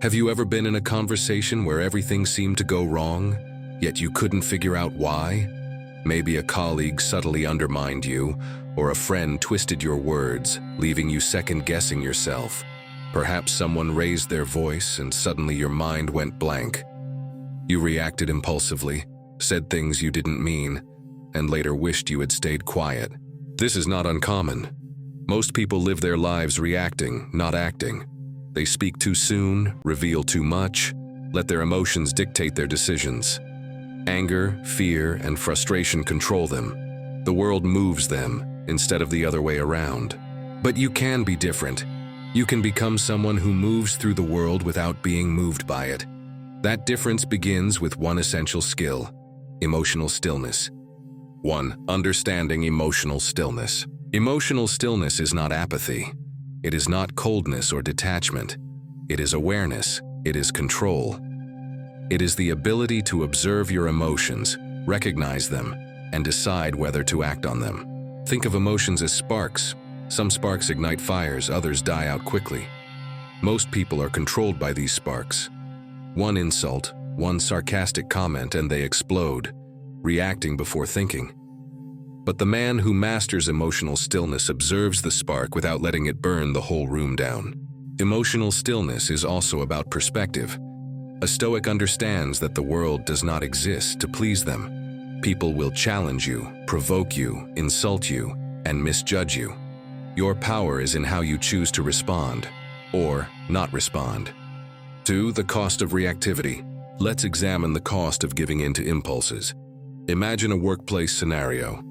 Have you ever been in a conversation where everything seemed to go wrong, yet you couldn't figure out why? Maybe a colleague subtly undermined you, or a friend twisted your words, leaving you second-guessing yourself. Perhaps someone raised their voice and suddenly your mind went blank. You reacted impulsively, said things you didn't mean, and later wished you had stayed quiet. This is not uncommon. Most people live their lives reacting, not acting. They speak too soon, reveal too much, let their emotions dictate their decisions. Anger, fear, and frustration control them. The world moves them instead of the other way around. But you can be different. You can become someone who moves through the world without being moved by it. That difference begins with one essential skill: emotional stillness. 1. Understanding emotional stillness. Emotional stillness is not apathy. It is not coldness or detachment. It is awareness. It is control. It is the ability to observe your emotions, recognize them, and decide whether to act on them. Think of emotions as sparks. Some sparks ignite fires, others die out quickly. Most people are controlled by these sparks. One insult, one sarcastic comment, and they explode, reacting before thinking. But the man who masters emotional stillness observes the spark without letting it burn the whole room down. Emotional stillness is also about perspective. A Stoic understands that the world does not exist to please them. People will challenge you, provoke you, insult you, and misjudge you. Your power is in how you choose to respond, or not respond. 2. The cost of reactivity. Let's examine the cost of giving in to impulses. Imagine a workplace scenario.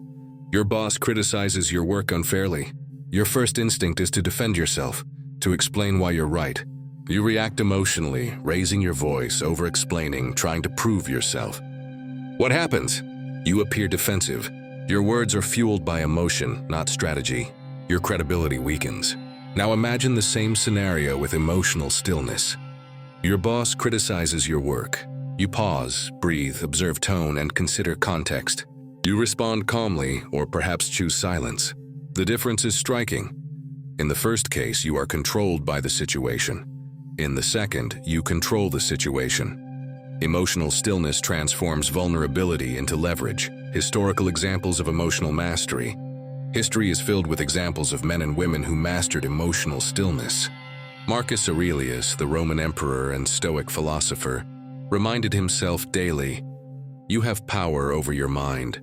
Your boss criticizes your work unfairly. Your first instinct is to defend yourself, to explain why you're right. You react emotionally, raising your voice, over-explaining, trying to prove yourself. What happens? You appear defensive. Your words are fueled by emotion, not strategy. Your credibility weakens. Now imagine the same scenario with emotional stillness. Your boss criticizes your work. You pause, breathe, observe tone, and consider context. You respond calmly, or perhaps choose silence. The difference is striking. In the first case, you are controlled by the situation. In the second, you control the situation. Emotional stillness transforms vulnerability into leverage. Historical examples of emotional mastery. History is filled with examples of men and women who mastered emotional stillness. Marcus Aurelius, the Roman emperor and Stoic philosopher, reminded himself daily, "You have power over your mind,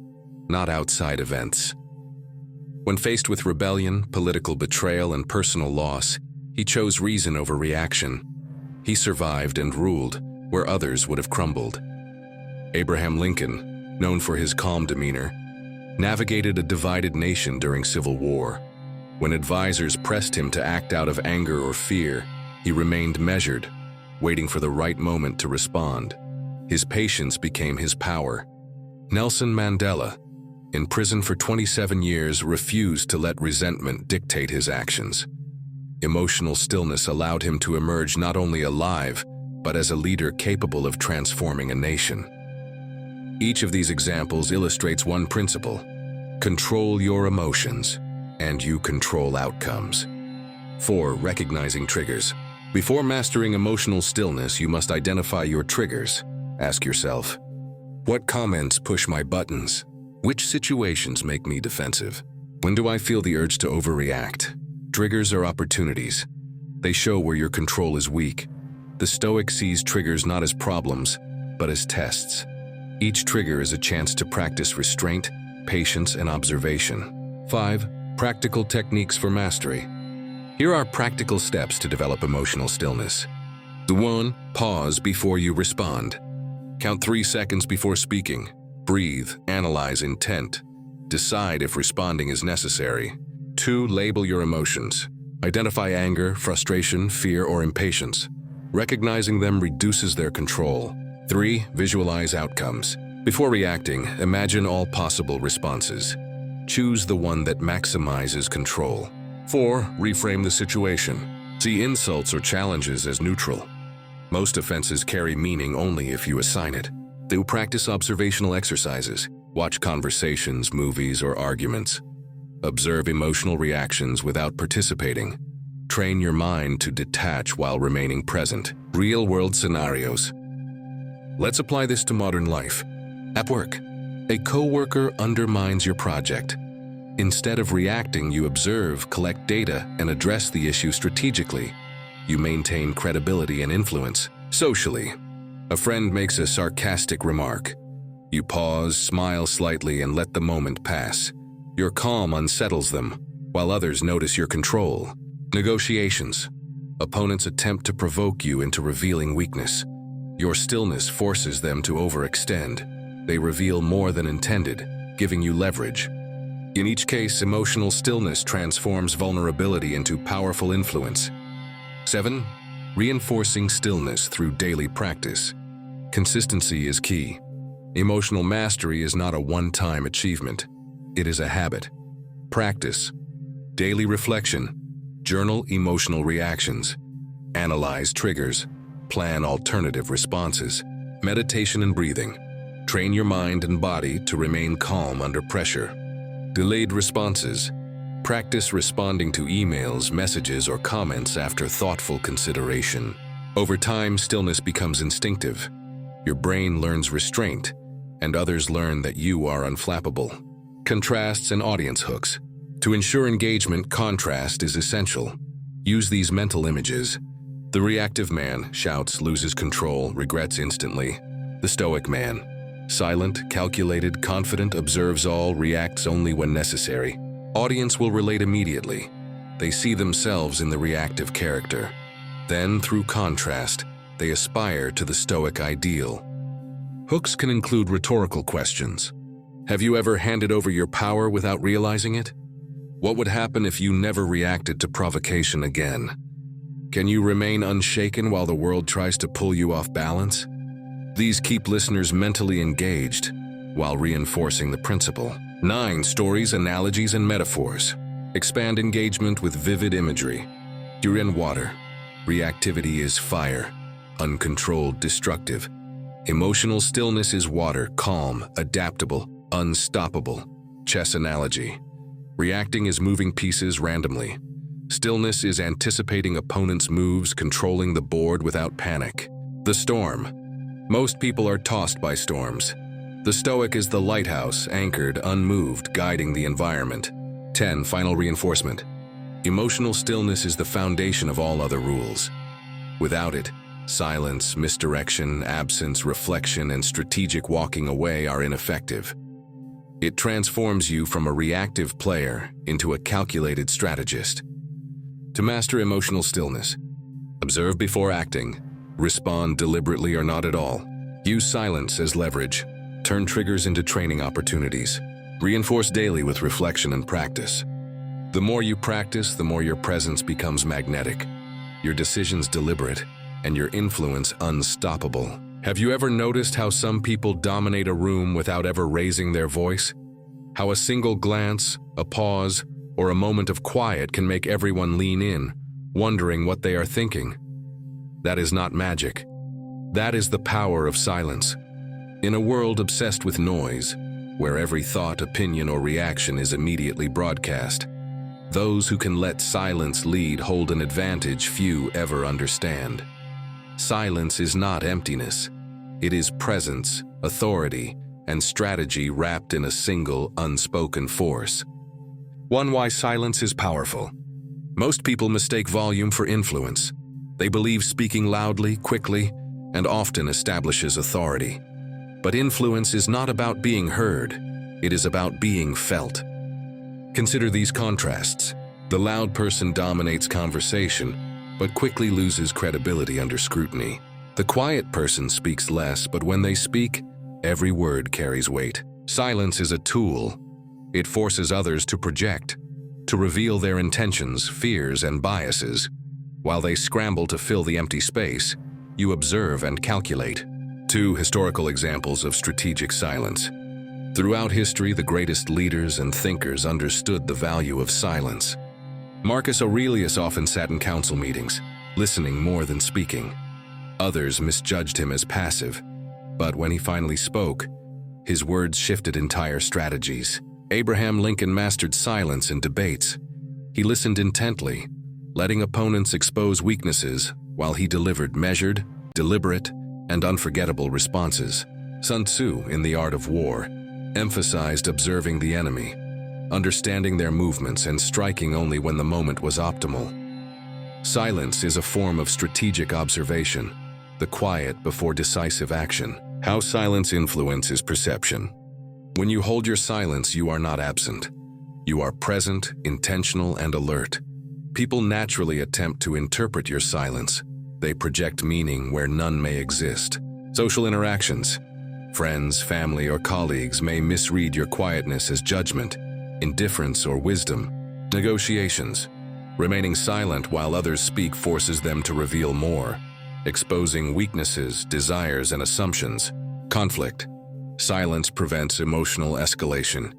not outside events." When faced with rebellion, political betrayal, and personal loss, he chose reason over reaction. He survived and ruled where others would have crumbled. Abraham Lincoln, known for his calm demeanor, navigated a divided nation during Civil War. When advisors pressed him to act out of anger or fear, he remained measured, waiting for the right moment to respond. His patience became his power. Nelson Mandela, in prison for 27 years, refused to let resentment dictate his actions. Emotional stillness allowed him to emerge not only alive, but as a leader capable of transforming a nation. Each of these examples illustrates one principle: control your emotions, and you control outcomes. 4. Recognizing triggers. Before mastering emotional stillness, you must identify your triggers. Ask yourself, what comments push my buttons? Which situations make me defensive? When do I feel the urge to overreact? Triggers are opportunities. They show where your control is weak. The Stoic sees triggers not as problems, but as tests. Each trigger is a chance to practice restraint, patience, and observation. 5. Practical techniques for mastery. Here are practical steps to develop emotional stillness. 1. Pause before you respond. Count 3 seconds before speaking. Breathe, analyze intent. Decide if responding is necessary. 2. Label your emotions. Identify anger, frustration, fear, or impatience. Recognizing them reduces their control. 3. Visualize outcomes. Before reacting, imagine all possible responses. Choose the one that maximizes control. 4. Reframe the situation. See insults or challenges as neutral. Most offenses carry meaning only if you assign it. Do practice observational exercises. Watch conversations, movies, or arguments. Observe emotional reactions without participating. Train your mind to detach while remaining present. Real-world scenarios. Let's apply this to modern life. At work, a coworker undermines your project. Instead of reacting, you observe, collect data, and address the issue strategically. You maintain credibility and influence. Socially, a friend makes a sarcastic remark. You pause, smile slightly, and let the moment pass. Your calm unsettles them, while others notice your control. Negotiations. Opponents attempt to provoke you into revealing weakness. Your stillness forces them to overextend. They reveal more than intended, giving you leverage. In each case, emotional stillness transforms vulnerability into powerful influence. 7. Reinforcing stillness through daily practice. Consistency is key. Emotional mastery is not a one-time achievement. It is a habit. Practice. Daily reflection. Journal emotional reactions. Analyze triggers. Plan alternative responses. Meditation and breathing. Train your mind and body to remain calm under pressure. Delayed responses. Practice responding to emails, messages, or comments after thoughtful consideration. Over time, stillness becomes instinctive. Your brain learns restraint, and others learn that you are unflappable. Contrasts and audience hooks. To ensure engagement, contrast is essential. Use these mental images. The reactive man shouts, loses control, regrets instantly. The stoic man, silent, calculated, confident, observes all, reacts only when necessary. Audience will relate immediately. They see themselves in the reactive character. Then, through contrast, they aspire to the stoic ideal. Hooks can include rhetorical questions. Have you ever handed over your power without realizing it? What would happen if you never reacted to provocation again? Can you remain unshaken while the world tries to pull you off balance? These keep listeners mentally engaged while reinforcing the principle. 9. Stories, analogies, and metaphors. Expand engagement with vivid imagery. You're in water. Reactivity is fire. Uncontrolled, destructive. Emotional stillness is water, calm, adaptable, unstoppable. Chess analogy. Reacting is moving pieces randomly. Stillness is anticipating opponents' moves, controlling the board without panic. The storm. Most people are tossed by storms. The Stoic is the lighthouse, anchored, unmoved, guiding the environment. 10. Final reinforcement. Emotional stillness is the foundation of all other rules. Without it, silence, misdirection, absence, reflection, and strategic walking away are ineffective. It transforms you from a reactive player into a calculated strategist. To master emotional stillness, observe before acting. Respond deliberately or not at all. Use silence as leverage. Turn triggers into training opportunities. Reinforce daily with reflection and practice. The more you practice, the more your presence becomes magnetic, your decisions deliberate, and your influence unstoppable. Have you ever noticed how some people dominate a room without ever raising their voice? How a single glance, a pause, or a moment of quiet can make everyone lean in, wondering what they are thinking? That is not magic. That is the power of silence. In a world obsessed with noise, where every thought, opinion, or reaction is immediately broadcast, those who can let silence lead hold an advantage few ever understand. Silence is not emptiness. It is presence, authority, and strategy wrapped in a single, unspoken force. 1. Why silence is powerful. Most people mistake volume for influence. They believe speaking loudly, quickly, and often establishes authority. But influence is not about being heard. It is about being felt. Consider these contrasts. The loud person dominates conversation, but quickly loses credibility under scrutiny. The quiet person speaks less, but when they speak, every word carries weight. Silence is a tool. It forces others to project, to reveal their intentions, fears, and biases. While they scramble to fill the empty space, you observe and calculate. 2. Historical examples of strategic silence. Throughout history, the greatest leaders and thinkers understood the value of silence. Marcus Aurelius often sat in council meetings, listening more than speaking. Others misjudged him as passive, but when he finally spoke, his words shifted entire strategies. Abraham Lincoln mastered silence in debates. He listened intently, letting opponents expose weaknesses while he delivered measured, deliberate, and unforgettable responses. Sun Tzu, in The Art of War, emphasized observing the enemy, understanding their movements and striking only when the moment was optimal. Silence is a form of strategic observation, the quiet before decisive action. How silence influences perception. When you hold your silence, you are not absent. You are present, intentional, and alert. People naturally attempt to interpret your silence. They project meaning where none may exist. Social interactions. Friends, family, or colleagues may misread your quietness as judgment, indifference, or wisdom. Negotiations. Remaining silent while others speak forces them to reveal more, exposing weaknesses, desires, and assumptions. Conflict. Silence prevents emotional escalation.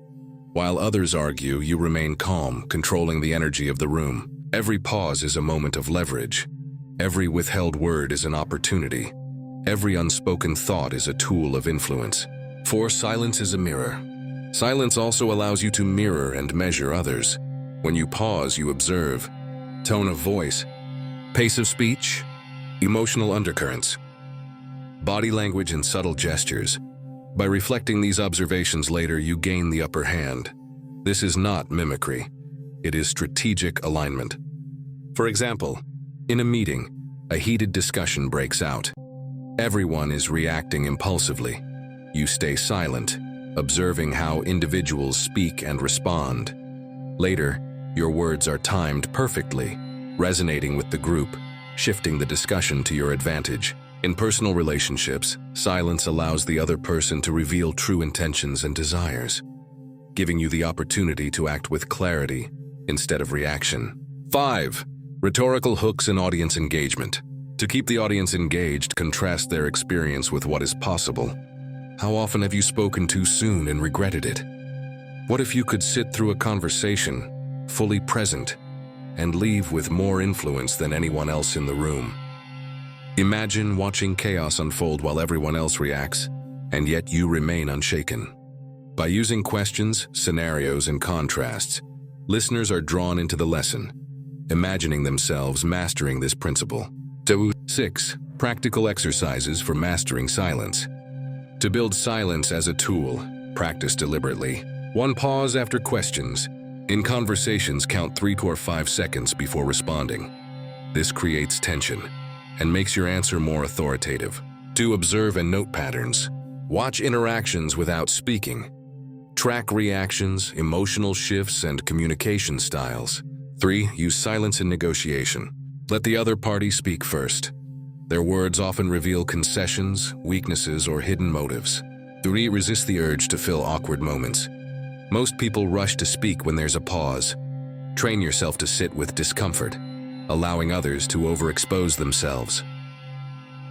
While others argue, you remain calm, controlling the energy of the room. Every pause is a moment of leverage. Every withheld word is an opportunity. Every unspoken thought is a tool of influence. 4. Silence is a mirror. Silence also allows you to mirror and measure others. When you pause, you observe. Tone of voice, pace of speech, emotional undercurrents, body language, and subtle gestures. By reflecting these observations later, you gain the upper hand. This is not mimicry. It is strategic alignment. For example, in a meeting, a heated discussion breaks out. Everyone is reacting impulsively. You stay silent, observing how individuals speak and respond. Later, your words are timed perfectly, resonating with the group, shifting the discussion to your advantage. In personal relationships, silence allows the other person to reveal true intentions and desires, giving you the opportunity to act with clarity instead of reaction. 5. Rhetorical hooks in audience engagement. To keep the audience engaged, contrast their experience with what is possible. How often have you spoken too soon and regretted it? What if you could sit through a conversation, fully present, and leave with more influence than anyone else in the room? Imagine watching chaos unfold while everyone else reacts, and yet you remain unshaken. By using questions, scenarios, and contrasts, listeners are drawn into the lesson, imagining themselves mastering this principle. 6. Practical exercises for mastering silence. To build silence as a tool, practice deliberately. 1. Pause after questions. In conversations, count 3 or 5 seconds before responding. This creates tension and makes your answer more authoritative. 2. Observe and note patterns. Watch interactions without speaking. Track reactions, emotional shifts, and communication styles. 3. Use silence in negotiation. Let the other party speak first. Their words often reveal concessions, weaknesses, or hidden motives. 3. Resist the urge to fill awkward moments. Most people rush to speak when there's a pause. Train yourself to sit with discomfort, allowing others to overexpose themselves.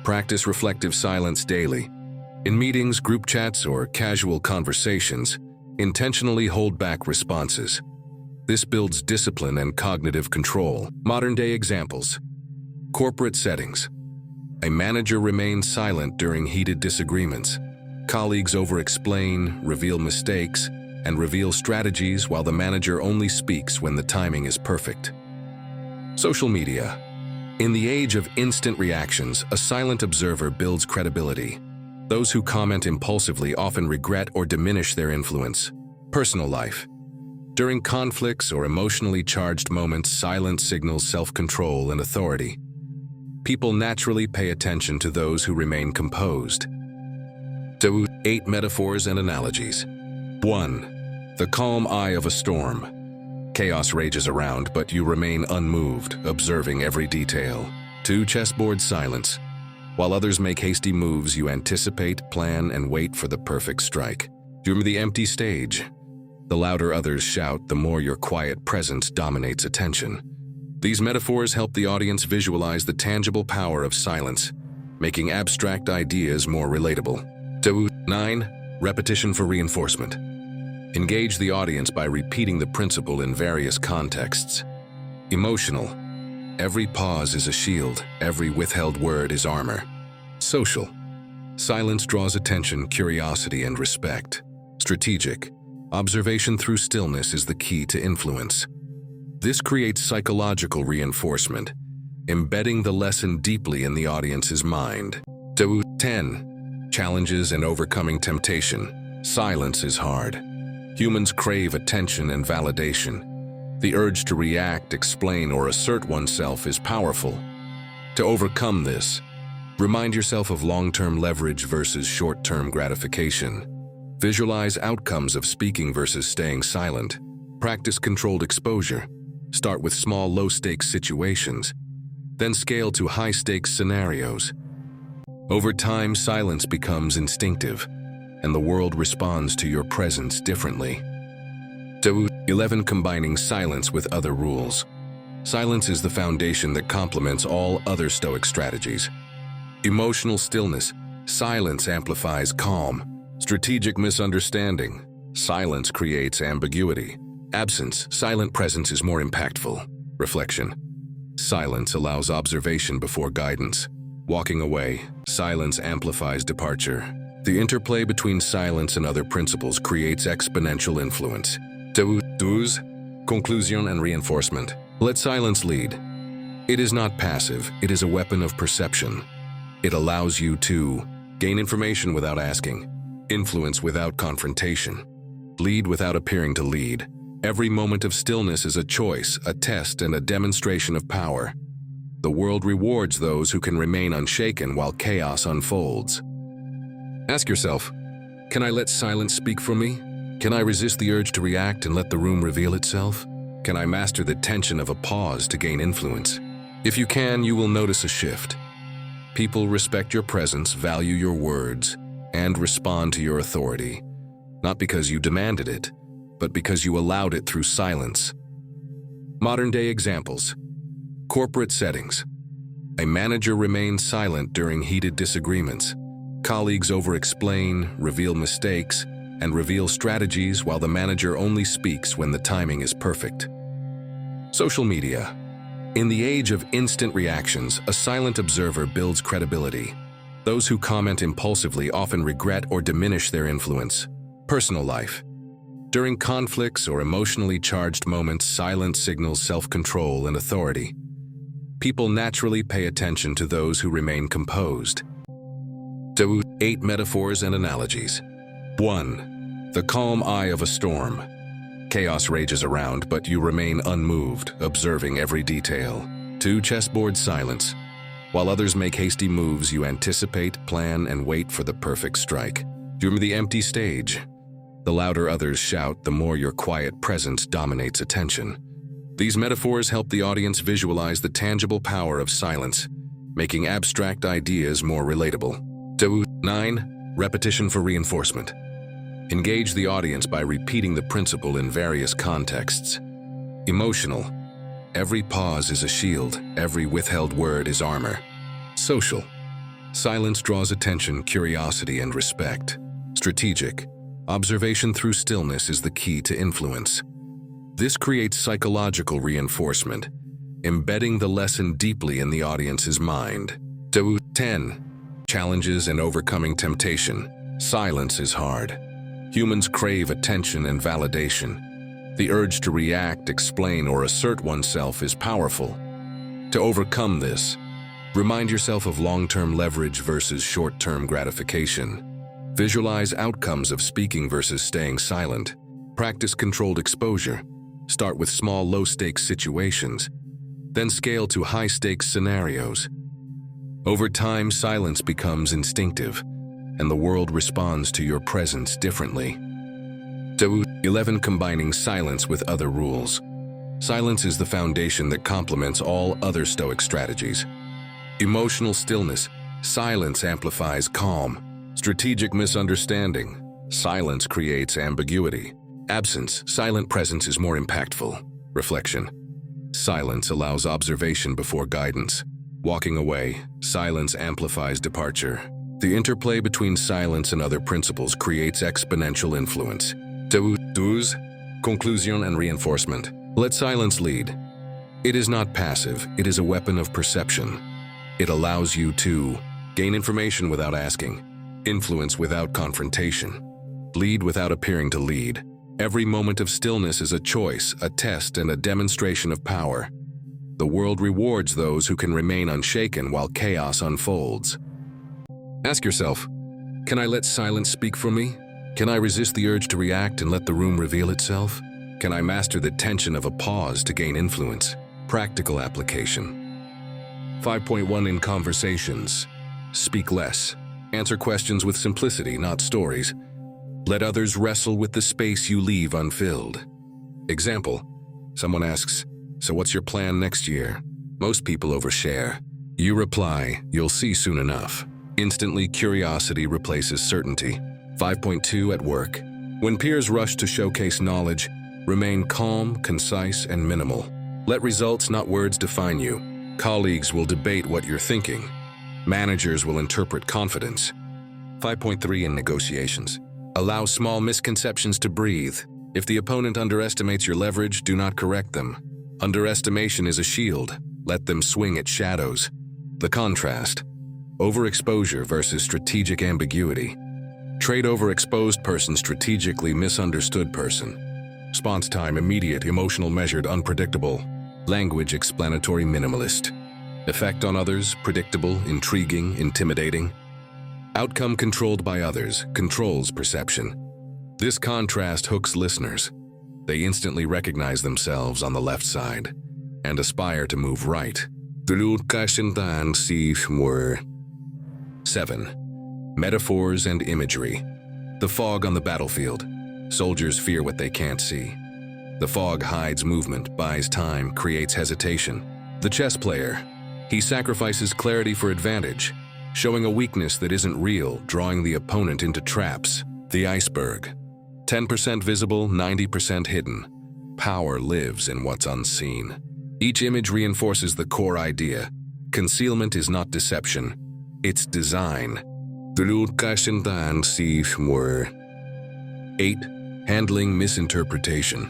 Practice reflective silence daily. In meetings, group chats, or casual conversations, intentionally hold back responses. This builds discipline and cognitive control. Modern-day examples. Corporate settings. A manager remains silent during heated disagreements. Colleagues over-explain, reveal mistakes, and reveal strategies while the manager only speaks when the timing is perfect. Social media. In the age of instant reactions, a silent observer builds credibility. Those who comment impulsively often regret or diminish their influence. Personal life. During conflicts or emotionally charged moments, silence signals self-control and authority. People naturally pay attention to those who remain composed. 8 metaphors and analogies. 1. The calm eye of a storm. Chaos rages around, but you remain unmoved, observing every detail. 2. Chessboard silence. While others make hasty moves, you anticipate, plan, and wait for the perfect strike. During the empty stage. The louder others shout, the more your quiet presence dominates attention. These metaphors help the audience visualize the tangible power of silence, making abstract ideas more relatable. 9. Repetition for reinforcement. Engage the audience by repeating the principle in various contexts. Emotional. Every pause is a shield, every withheld word is armor. Social. Silence draws attention, curiosity, and respect. Strategic. Observation through stillness is the key to influence. This creates psychological reinforcement, embedding the lesson deeply in the audience's mind. 10. Challenges and overcoming temptation. Silence is hard. Humans crave attention and validation. The urge to react, explain, or assert oneself is powerful. To overcome this, remind yourself of long-term leverage versus short-term gratification. Visualize outcomes of speaking versus staying silent. Practice controlled exposure. Start with small, low-stakes situations, then scale to high-stakes scenarios. Over time, silence becomes instinctive, and the world responds to your presence differently. 11. Combining silence with other rules. Silence is the foundation that complements all other Stoic strategies. Emotional stillness. Silence amplifies calm. Strategic misunderstanding. Silence creates ambiguity. Absence. Silent presence is more impactful. Reflection. Silence allows observation before guidance. Walking away. Silence amplifies departure. The interplay between silence and other principles creates exponential influence. 12. Conclusion and reinforcement. Let silence lead. It is not passive, it is a weapon of perception. It allows you to gain information without asking, influence without confrontation, lead without appearing to lead. Every moment of stillness is a choice, a test, and a demonstration of power. The world rewards those who can remain unshaken while chaos unfolds. Ask yourself, can I let silence speak for me? Can I resist the urge to react and let the room reveal itself? Can I master the tension of a pause to gain influence? If you can, you will notice a shift. People respect your presence, value your words, and respond to your authority, not because you demanded it, but because you allowed it through silence. Modern-day examples. Corporate settings. A manager remains silent during heated disagreements. Colleagues over-explain, reveal mistakes, and reveal strategies while the manager only speaks when the timing is perfect. Social media. In the age of instant reactions, a silent observer builds credibility. Those who comment impulsively often regret or diminish their influence. Personal life. During conflicts or emotionally charged moments, silence signals self-control and authority. People naturally pay attention to those who remain composed. 8 metaphors and analogies. 1. The calm eye of a storm. Chaos rages around, but you remain unmoved, observing every detail. 2. Chessboard silence. While others make hasty moves, you anticipate, plan, and wait for the perfect strike. You're the empty stage. The louder others shout, the more your quiet presence dominates attention. These metaphors help the audience visualize the tangible power of silence, making abstract ideas more relatable. 9. Repetition for reinforcement. Engage the audience by repeating the principle in various contexts. Emotional. Every pause is a shield, every withheld word is armor. Social. Silence draws attention, curiosity, and respect. Strategic. Observation through stillness is the key to influence. This creates psychological reinforcement, embedding the lesson deeply in the audience's mind. 10. Challenges and overcoming temptation. Silence is hard. Humans crave attention and validation. The urge to react, explain, or assert oneself is powerful. To overcome this, remind yourself of long-term leverage versus short-term gratification. Visualize outcomes of speaking versus staying silent. Practice controlled exposure. Start with small, low-stakes situations, then scale to high-stakes scenarios. Over time, silence becomes instinctive, and the world responds to your presence differently. 11. Combining silence with other rules. Silence is the foundation that complements all other Stoic strategies. Emotional stillness. Silence amplifies calm. Strategic misunderstanding. Silence creates ambiguity. Absence. Silent presence is more impactful. Reflection. Silence allows observation before guidance. Walking away. Silence amplifies departure. The interplay between silence and other principles creates exponential influence. 12. Conclusion and reinforcement. Let silence lead. It is not passive, it is a weapon of perception. It allows you to gain information without asking, influence without confrontation, lead without appearing to lead. Every moment of stillness is a choice, a test, and a demonstration of power. The world rewards those who can remain unshaken while chaos unfolds. Ask yourself, can I let silence speak for me? Can I resist the urge to react and let the room reveal itself? Can I master the tension of a pause to gain influence? Practical application. 5.1 in conversations. Speak less. Answer questions with simplicity, not stories. Let others wrestle with the space you leave unfilled. Example, someone asks, "So what's your plan next year?" Most people overshare. You reply, "You'll see soon enough." Instantly, curiosity replaces certainty. 5.2 at work. When peers rush to showcase knowledge, remain calm, concise, and minimal. Let results, not words, define you. Colleagues will debate what you're thinking. Managers will interpret confidence. 5.3 in negotiations. Allow small misconceptions to breathe. If the opponent underestimates your leverage, do not correct them. Underestimation is a shield. Let them swing at shadows. The contrast. Overexposure versus strategic ambiguity. Trade overexposed person, strategically misunderstood person. Response time immediate, emotional measured, unpredictable. Language explanatory, minimalist. Effect on others predictable, intriguing, intimidating. Outcome controlled by others, controls perception. This contrast hooks listeners. They instantly recognize themselves on the left side and aspire to move right. 7. Metaphors and imagery. The fog on the battlefield. Soldiers fear what they can't see. The fog hides movement, buys time, creates hesitation. The chess player. He sacrifices clarity for advantage, showing a weakness that isn't real, drawing the opponent into traps. The iceberg. 10% visible, 90% hidden. Power lives in what's unseen. Each image reinforces the core idea. Concealment is not deception, it's design. 8. Handling misinterpretation.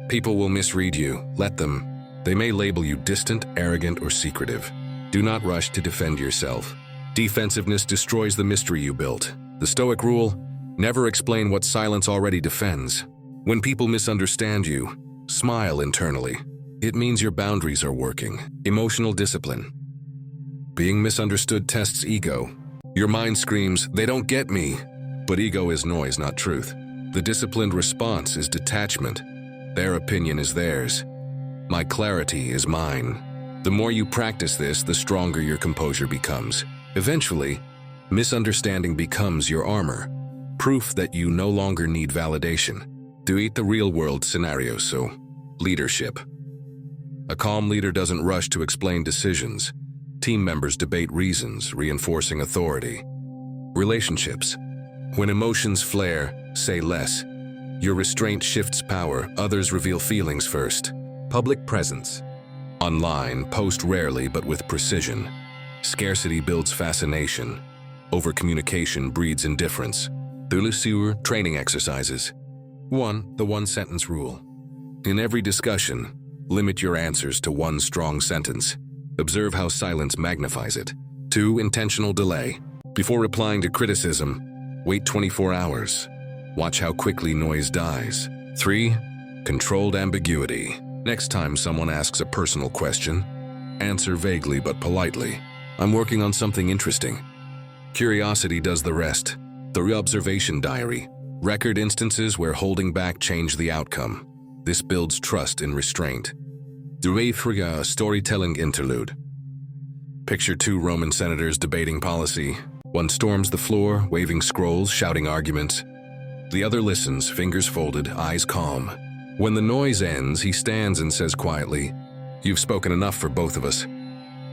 People will misread you. Let them. They may label you distant, arrogant, or secretive. Do not rush to defend yourself. Defensiveness destroys the mystery you built. The Stoic rule, never explain what silence already defends. When people misunderstand you, smile internally. It means your boundaries are working. Emotional discipline. Being misunderstood tests ego. Your mind screams, "They don't get me." But ego is noise, not truth. The disciplined response is detachment. Their opinion is theirs. My clarity is mine. The more you practice this, the stronger your composure becomes. Eventually, misunderstanding becomes your armor, proof that you no longer need validation. To eat the real-world scenario, so leadership. A calm leader doesn't rush to explain decisions. Team members debate reasons, reinforcing authority. Relationships. When emotions flare, say less. Your restraint shifts power, others reveal feelings first. Public presence. Online, post rarely but with precision. Scarcity builds fascination. Overcommunication breeds indifference. Thulusur training exercises. 1. The one-sentence rule. In every discussion, limit your answers to one strong sentence. Observe how silence magnifies it. 2. Intentional delay. Before replying to criticism, wait 24 hours. Watch how quickly noise dies. 3. Controlled ambiguity. Next time someone asks a personal question, answer vaguely but politely. "I'm working on something interesting." Curiosity does the rest. The observation diary. Record instances where holding back changed the outcome. This builds trust in restraint. The storytelling interlude. Picture 2 Roman senators debating policy. One storms the floor, waving scrolls, shouting arguments. The other listens, fingers folded, eyes calm. When the noise ends, he stands and says quietly, "You've spoken enough for both of us."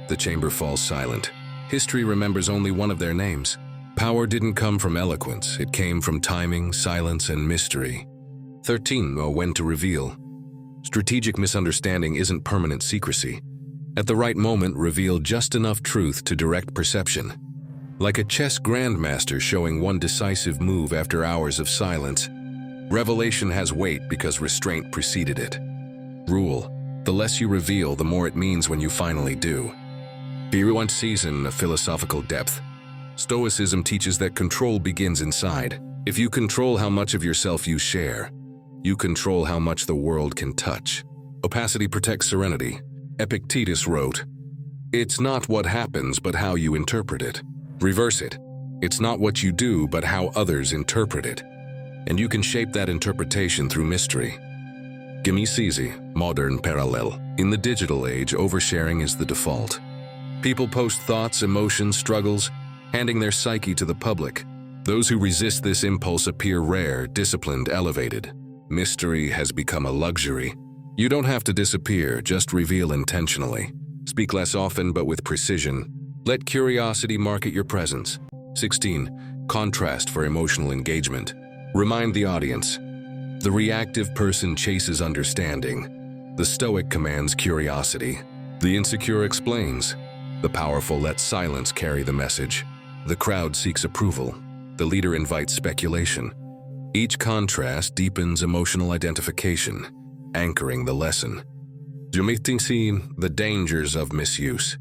The chamber falls silent. History remembers only one of their names. Power didn't come from eloquence, it came from timing, silence, and mystery. 13. When to reveal. Strategic misunderstanding isn't permanent secrecy. At the right moment, reveal just enough truth to direct perception. Like a chess grandmaster showing one decisive move after hours of silence, revelation has weight because restraint preceded it. Rule: the less you reveal, the more it means when you finally do. One season of philosophical depth. Stoicism teaches that control begins inside. If you control how much of yourself you share, You control how much the world can touch. Opacity protects serenity. Epictetus wrote, "It's not what happens, but how you interpret it." Reverse it. It's not what you do, but how others interpret it. And you can shape that interpretation through mystery. Gimicesi, modern parallel. In the digital age, oversharing is the default. People post thoughts, emotions, struggles, handing their psyche to the public. Those who resist this impulse appear rare, disciplined, elevated. Mystery has become a luxury. You don't have to disappear, just reveal intentionally. Speak less often, but with precision. Let curiosity market your presence. 16. Contrast for emotional engagement. Remind the audience. The reactive person chases understanding. The Stoic commands curiosity. The insecure explains. The powerful let silence carry the message. The crowd seeks approval. The leader invites speculation. Each contrast deepens emotional identification, anchoring the lesson. Gimicesi, the dangers of misuse.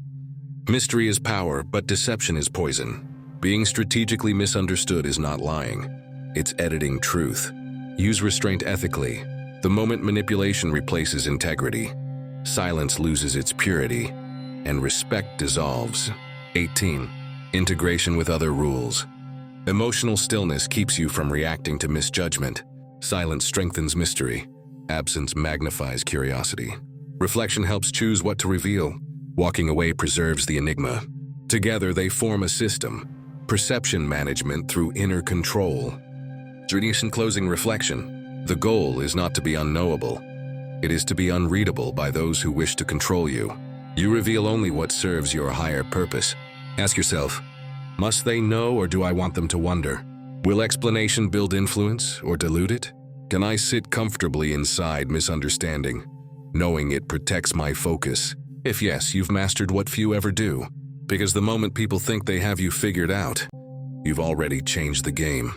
Mystery is power, but deception is poison. Being strategically misunderstood is not lying. It's editing truth. Use restraint ethically. The moment manipulation replaces integrity, silence loses its purity, and respect dissolves. 18. Integration with other rules. Emotional stillness keeps you from reacting to misjudgment. Silence strengthens mystery. Absence magnifies curiosity. Reflection helps choose what to reveal. Walking away preserves the enigma. Together they form a system. Perception management through inner control. Tradition closing reflection. The goal is not to be unknowable. It is to be unreadable by those who wish to control you. You reveal only what serves your higher purpose. Ask yourself, must they know, or do I want them to wonder? Will explanation build influence or dilute it? Can I sit comfortably inside misunderstanding, knowing it protects my focus? If yes, you've mastered what few ever do. Because the moment people think they have you figured out, you've already changed the game.